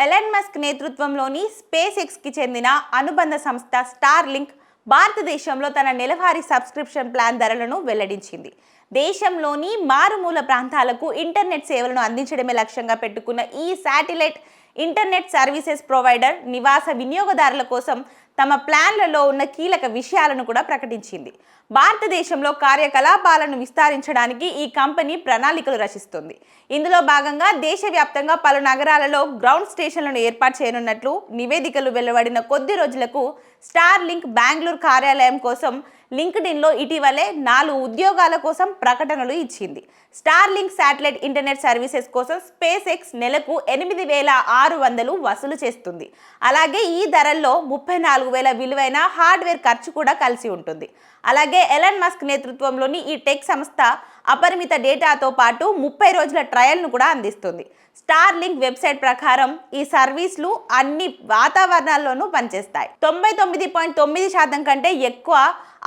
Elon Musk నేతృత్వంలోని space ఎక్స్కి చెందిన అనుబంధ సంస్థ స్టార్లింక్ భారతదేశంలో తన నెలవారీ సబ్స్క్రిప్షన్ ప్లాన్ ధరలను వెల్లడించింది. దేశంలోని మారుమూల ప్రాంతాలకు ఇంటర్నెట్ సేవలను అందించడమే లక్ష్యంగా పెట్టుకున్న ఈ శాటిలైట్ ఇంటర్నెట్ సర్వీసెస్ ప్రొవైడర్ నివాస వినియోగదారుల కోసం తమ ప్లాన్లలో ఉన్న కీలక విషయాలను కూడా ప్రకటించింది. భారతదేశంలో కార్యకలాపాలను విస్తరించడానికి ఈ కంపెనీ ప్రణాళికలు రచిస్తుంది. ఇందులో భాగంగా దేశవ్యాప్తంగా పలు నగరాలలో గ్రౌండ్ స్టేషన్లను ఏర్పాటు చేయనున్నట్లు నివేదికలు వెలువడిన కొద్ది రోజులకు స్టార్లింక్ బెంగళూరు కార్యాలయం కోసం లింక్డ్ఇన్లో ఇటీవలే 4 ఉద్యోగాల కోసం ప్రకటనలు ఇచ్చింది. స్టార్లింక్ శాటిలైట్ ఇంటర్నెట్ సర్వీసెస్ కోసం స్పేస్ ఎక్స్ నెలకు 8,600 వసూలు చేస్తుంది. అలాగే ఈ ధరల్లో 34,000 విలువైన హార్డ్వేర్ ఖర్చు కూడా కలిసి ఉంటుంది. అలాగే ఎలన్ మస్క్ నేతృత్వంలోని ఈ టెక్ సంస్థ అపరిమిత డేటాతో పాటు 30 రోజుల ట్రయల్ను కూడా అందిస్తుంది. స్టార్లింక్ వెబ్సైట్ ప్రకారం ఈ సర్వీసులు అన్ని వాతావరణాల్లోనూ పనిచేస్తాయి. 99.9% కంటే ఎక్కువ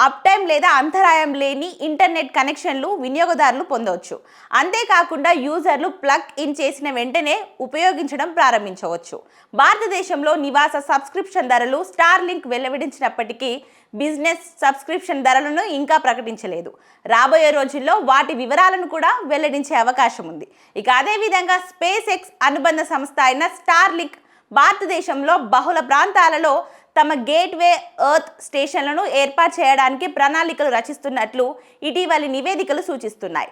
అప్ టైం లేదా అంతరాయం లేని ఇంటర్నెట్ కనెక్షన్లు వినియోగదారులు పొందవచ్చు. అంతేకాకుండా యూజర్లు ప్లగ్ ఇన్ చేసిన వెంటనే ఉపయోగించడం ప్రారంభించవచ్చు. భారతదేశంలో నివాస సబ్స్క్రిప్షన్ ధరలు స్టార్లింక్ వెల్లడించినప్పటికీ బిజినెస్ సబ్స్క్రిప్షన్ ధరలను ఇంకా ప్రకటించలేదు. రాబోయే రోజుల్లో వాటి వివరాలను కూడా వెల్లడించే అవకాశం ఉంది. ఇక అదేవిధంగా స్పేస్ ఎక్స్ అనుబంధ సంస్థ అయిన స్టార్లింక్ భారతదేశంలో బహుళ ప్రాంతాలలో తమ గేట్వే ఎర్త్ స్టేషన్లను ఏర్పాటు చేయడానికి ప్రణాళికలు రచిస్తున్నట్లు ఇటీవలి నివేదికలు సూచిస్తున్నాయి.